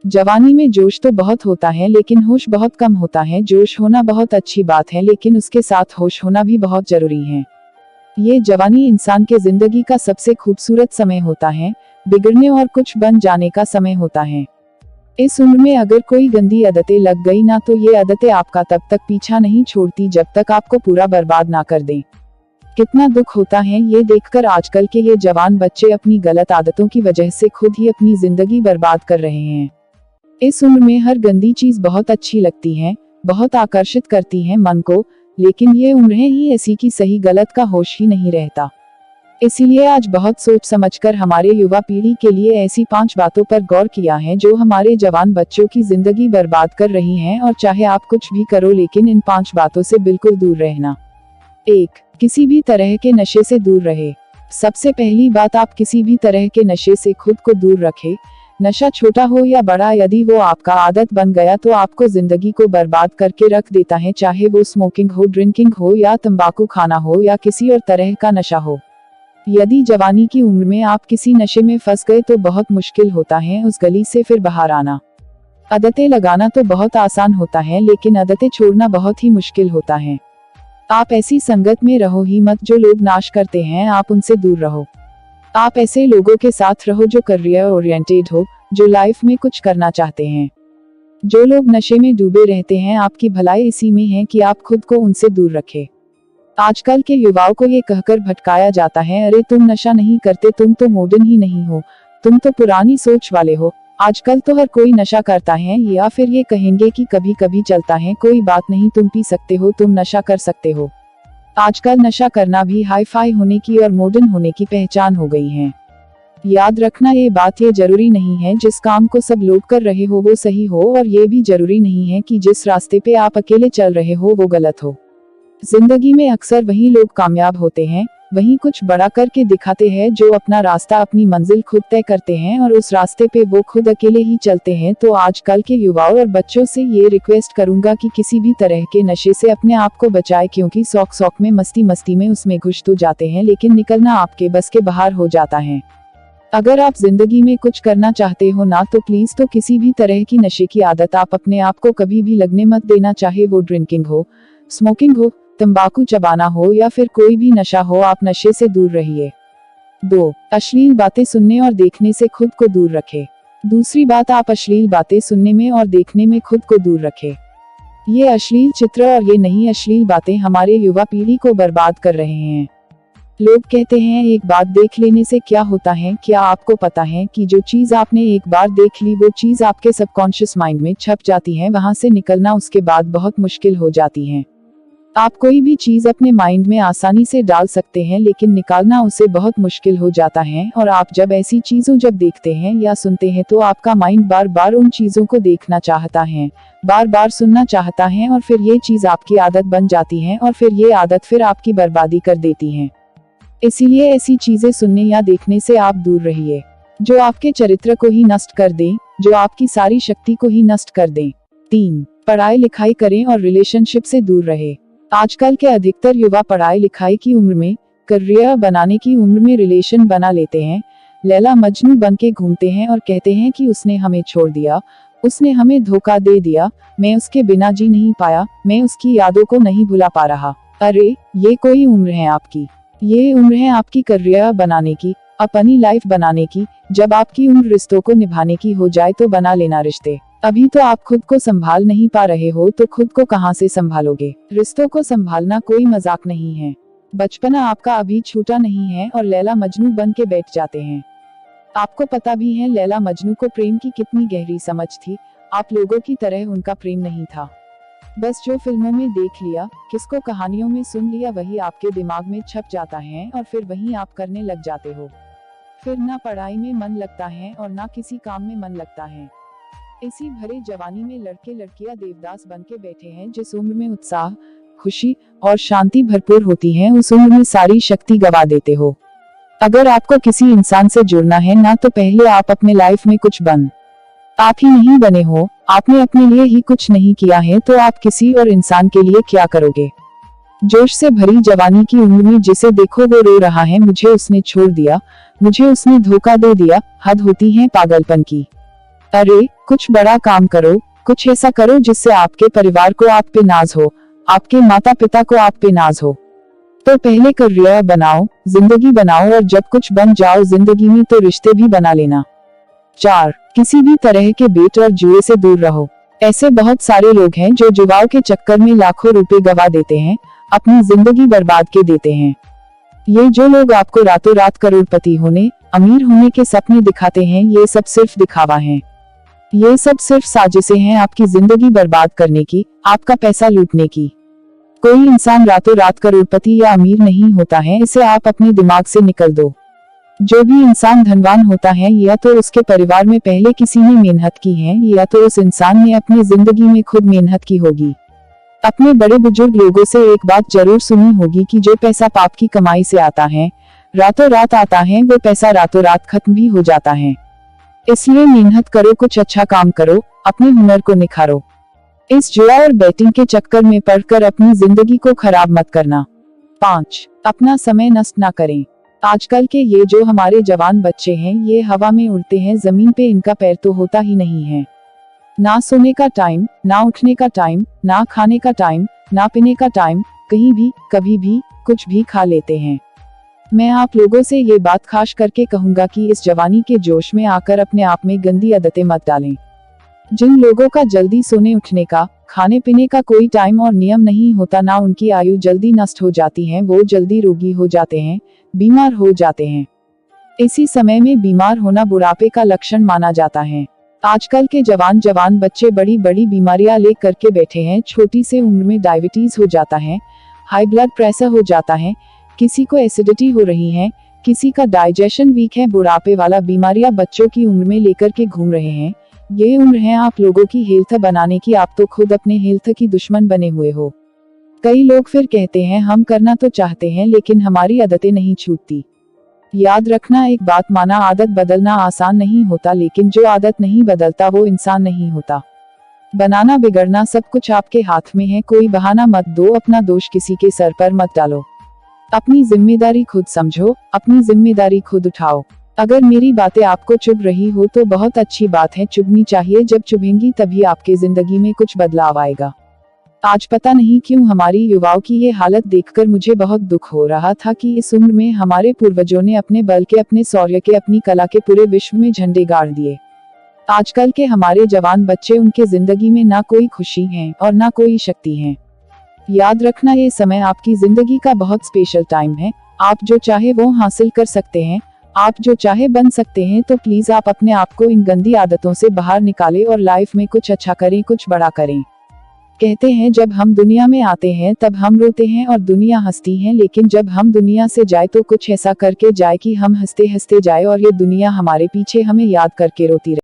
जवानी में जोश तो बहुत होता है लेकिन होश बहुत कम होता है। जोश होना बहुत अच्छी बात है लेकिन उसके साथ होश होना भी बहुत जरूरी है। ये जवानी इंसान के जिंदगी का सबसे खूबसूरत समय होता है, बिगड़ने और कुछ बन जाने का समय होता है। इस उम्र में अगर कोई गंदी आदतें लग गई ना तो ये आदतें आपका तब तक पीछा नहीं छोड़ती जब तक आपको पूरा बर्बाद ना कर दें। कितना दुख होता है ये देखकर आजकल के ये जवान बच्चे अपनी गलत आदतों की वजह से खुद ही अपनी जिंदगी बर्बाद कर रहे हैं। इस उम्र में हर गंदी चीज बहुत अच्छी लगती है, बहुत आकर्षित करती है मन को, लेकिन ये उम्र है ही ऐसी कि सही गलत का होश ही नहीं रहता। इसीलिए आज बहुत सोच समझकर हमारे युवा पीढ़ी के लिए ऐसी 5 बातों पर गौर किया है जो हमारे जवान बच्चों की जिंदगी बर्बाद कर रही हैं, और चाहे आप कुछ भी करो लेकिन इन 5 बातों से बिल्कुल दूर रहना। 1. किसी भी तरह के नशे से दूर रहे। सबसे पहली बात, आप किसी भी तरह के नशे से खुद को दूर रखें। नशा छोटा हो या बड़ा, यदि वो आपका आदत बन गया तो आपको जिंदगी को बर्बाद करके रख देता है, चाहे वो स्मोकिंग हो, ड्रिंकिंग हो या तंबाकू खाना हो या किसी और तरह का नशा हो। यदि जवानी की उम्र में आप किसी नशे में फंस गए तो बहुत मुश्किल होता है उस गली से फिर बाहर आना। आदतें लगाना तो बहुत आसान होता है लेकिन आदतें छोड़ना बहुत ही मुश्किल होता है। आप ऐसी संगत में रहो ही मत जो लोग नाश करते हैं, आप उनसे दूर रहो। आप ऐसे लोगों के साथ रहो जो करियर ओरिएंटेड हो, जो लाइफ में कुछ करना चाहते हैं। जो लोग नशे में डूबे रहते हैं, आपकी भलाई इसी में है कि आप खुद को उनसे दूर रखें। आजकल के युवाओं को ये कहकर भटकाया जाता है, अरे तुम नशा नहीं करते, तुम तो मॉडर्न ही नहीं हो, तुम तो पुरानी सोच वाले हो। आजकल तो हर कोई नशा करता है, या फिर ये कहेंगे कि कभी कभी चलता है, कोई बात नहीं, तुम पी सकते हो, तुम नशा कर सकते हो। आजकल नशा करना भी हाई फाई होने की और मॉडर्न होने की पहचान हो गई है। याद रखना ये बात, ये जरूरी नहीं है जिस काम को सब लोग कर रहे हो वो सही हो, और ये भी जरूरी नहीं है कि जिस रास्ते पे आप अकेले चल रहे हो वो गलत हो। जिंदगी में अक्सर वही लोग कामयाब होते हैं, वही कुछ बड़ा करके दिखाते हैं, जो अपना रास्ता, अपनी मंजिल खुद तय करते हैं और उस रास्ते पे वो खुद अकेले ही चलते हैं। तो आजकल के युवाओं और बच्चों से ये रिक्वेस्ट करूंगा कि किसी भी तरह के नशे से अपने आप को बचाए, क्योंकि शौक में, मस्ती में उसमें घुस तो जाते हैं लेकिन निकलना आपके बस के बाहर हो जाता है। अगर आप जिंदगी में कुछ करना चाहते हो ना तो प्लीज तो किसी भी तरह की नशे की आदत आप अपने आप को कभी भी लगने मत देना, चाहे वो ड्रिंकिंग हो, स्मोकिंग हो, तंबाकू चबाना हो या फिर कोई भी नशा हो, आप नशे से दूर रहिए। 2. अश्लील बातें सुनने और देखने से खुद को दूर रखें। दूसरी बात, आप अश्लील बातें सुनने में और देखने में खुद को दूर रखें। ये अश्लील चित्र और ये नहीं अश्लील बातें हमारे युवा पीढ़ी को बर्बाद कर रहे हैं। लोग कहते हैं एक बात देख लेने से क्या होता है, क्या आपको पता है कि जो चीज आपने एक बार देख ली वो चीज आपके सबकॉन्शियस माइंड में छप जाती है, वहां से निकलना उसके बाद बहुत मुश्किल हो जाती है। आप कोई भी चीज अपने माइंड में आसानी से डाल सकते हैं लेकिन निकालना उसे बहुत मुश्किल हो जाता है, और आप जब ऐसी चीजों जब देखते हैं या सुनते हैं तो आपका माइंड बार बार उन चीजों को देखना चाहता है, बार बार सुनना चाहता है, और फिर ये चीज आपकी आदत बन जाती है और फिर ये आदत फिर आपकी बर्बादी कर देती है। इसीलिए ऐसी चीजें सुनने या देखने से आप दूर रहिए जो आपके चरित्र को ही नष्ट कर दें, जो आपकी सारी शक्ति को ही नष्ट कर दें। 3. पढ़ाई लिखाई करें और रिलेशनशिप से दूर रहे। आजकल के अधिकतर युवा पढ़ाई लिखाई की उम्र में, करियर बनाने की उम्र में रिलेशन बना लेते हैं, लैला मजनू बन के घूमते हैं और कहते हैं कि उसने हमें छोड़ दिया, उसने हमें धोखा दे दिया, मैं उसके बिना जी नहीं पाया, मैं उसकी यादों को नहीं भुला पा रहा। अरे ये कोई उम्र है आपकी? ये उम्र है आपकी करियर बनाने की, अपनी लाइफ बनाने की। जब आपकी उम्र रिश्तों को निभाने की हो जाए तो बना लेना रिश्ते। अभी तो आप खुद को संभाल नहीं पा रहे हो तो खुद को कहां से संभालोगे? रिश्तों को संभालना कोई मजाक नहीं है। बचपना आपका अभी छूटा नहीं है और लैला मजनू बन के बैठ जाते हैं। आपको पता भी है लैला मजनू को प्रेम की कितनी गहरी समझ थी। आप लोगों की तरह उनका प्रेम नहीं था। बस जो फिल्मों में देख लिया, किसको कहानियों में सुन लिया, वही आपके दिमाग में छप जाता है और फिर वही आप करने लग जाते हो। फिर ना पढ़ाई में मन लगता है और ना किसी काम में मन लगता है। इसी भरे जवानी में लड़के लड़कियां देवदास बन के बैठे हैं। जिस उम्र में उत्साह, खुशी और शांति भरपूर होती है, उस उम्र में सारी शक्ति गवा देते हो। अगर आपको किसी इंसान से जुड़ना है ना तो पहले आप अपने लाइफ में कुछ आप ही नहीं बने हो, आपने अपने लिए ही कुछ नहीं किया है तो आप किसी और इंसान के लिए क्या करोगे? जोश से भरी जवानी की उम्र में जिसे देखो वो रो रहा है, मुझे उसने छोड़ दिया, मुझे उसने धोखा दे दिया, हद होती है पागलपन की। अरे कुछ बड़ा काम करो, कुछ ऐसा करो जिससे आपके परिवार को आप पे नाज हो, आपके माता पिता को आप पे नाज हो। तो पहले करियर बनाओ, जिंदगी बनाओ, और जब कुछ बन जाओ जिंदगी में तो रिश्ते भी बना लेना। 4. किसी भी तरह के बेट और जुए से दूर रहो। ऐसे बहुत सारे लोग हैं जो जुआओं के चक्कर में लाखों रुपए गवा देते हैं, अपनी जिंदगी बर्बाद के देते हैं। ये जो लोग आपको रातों रात करोड़पति होने, अमीर होने के सपने दिखाते हैं, ये सब सिर्फ दिखावा है। ये सब सिर्फ साजिशें हैं आपकी जिंदगी बर्बाद करने की, आपका पैसा लूटने की। कोई इंसान रातों रात करोड़पति या अमीर नहीं होता है, इसे आप अपने दिमाग से निकल दो। जो भी इंसान धनवान होता है, या तो उसके परिवार में पहले किसी ने मेहनत की है, या तो उस इंसान ने अपनी जिंदगी में खुद मेहनत की होगी। अपने बड़े बुजुर्ग लोगों से एक बात जरूर सुनी होगी कि जो पैसा पाप की कमाई से आता है, रातों रात आता है, वो पैसा रातों रात खत्म भी हो जाता है। इसलिए मेहनत करो, कुछ अच्छा काम करो, अपने हुनर को निखारो। इस जुआ और बैटिंग के चक्कर में पड़कर अपनी जिंदगी को खराब मत करना। 5. अपना समय नष्ट ना करें। आजकल के ये जो हमारे जवान बच्चे हैं, ये हवा में उड़ते हैं, जमीन पे इनका पैर तो होता ही नहीं है। ना सोने का टाइम, ना उठने का टाइम, ना खाने का टाइम, ना पीने का टाइम, कहीं भी कभी भी कुछ भी खा लेते हैं। मैं आप लोगों से ये बात खास करके कहूंगा कि इस जवानी के जोश में आकर अपने आप में गंदी आदतें मत डालें। जिन लोगों का जल्दी सोने उठने का, खाने पीने का कोई टाइम और नियम नहीं होता, ना उनकी आयु जल्दी नष्ट हो जाती है, वो जल्दी रोगी हो जाते हैं, बीमार हो जाते हैं। इसी समय में बीमार होना बुढ़ापे का लक्षण माना जाता है। आजकल के जवान बच्चे बड़ी बड़ी बीमारियां ले करके बैठे हैं। छोटी से उम्र में डायबिटीज हो जाता है, हाई ब्लड प्रेशर हो जाता है, किसी को एसिडिटी हो रही है, किसी का डाइजेशन वीक है। बुढ़ापे वाला बीमारियां बच्चों की उम्र में लेकर के घूम रहे हैं। ये उम्र है आप लोगों की हेल्थ बनाने की, आप तो खुद अपने हेल्थ की दुश्मन बने हुए हो। कई लोग फिर कहते हैं हम करना तो चाहते हैं लेकिन हमारी आदतें नहीं छूटती। याद रखना एक बात, माना आदत बदलना आसान नहीं होता, लेकिन जो आदत नहीं बदलता वो इंसान नहीं होता। बनाना बिगड़ना सब कुछ आपके हाथ में है। कोई बहाना मत दो, अपना दोष किसी के सर पर मत डालो। अपनी जिम्मेदारी खुद समझो, अपनी जिम्मेदारी खुद उठाओ। अगर मेरी बातें आपको चुभ रही हो तो बहुत अच्छी बात है, चुभनी चाहिए। जब चुभेंगी तभी आपके जिंदगी में कुछ बदलाव आएगा। आज पता नहीं क्यों हमारी युवाओं की ये हालत देखकर मुझे बहुत दुख हो रहा था कि इस उम्र में हमारे पूर्वजों ने अपने बल के, अपने शौर्य के, अपनी कला के पूरे विश्व में झंडे गाड़ दिए। आजकल के हमारे जवान बच्चे, उनके जिंदगी में ना कोई खुशी है और ना कोई शक्ति है। याद रखना ये समय आपकी जिंदगी का बहुत स्पेशल टाइम है। आप जो चाहे वो हासिल कर सकते हैं, आप जो चाहे बन सकते हैं। तो प्लीज आप अपने आप को इन गंदी आदतों से बाहर निकालें और लाइफ में कुछ अच्छा करें, कुछ बड़ा करें। कहते हैं जब हम दुनिया में आते हैं तब हम रोते हैं और दुनिया हंसती है, लेकिन जब हम दुनिया से जाए तो कुछ ऐसा करके जाए कि हम हंसते हंसते जाए और ये दुनिया हमारे पीछे हमें याद करके रोती रहे।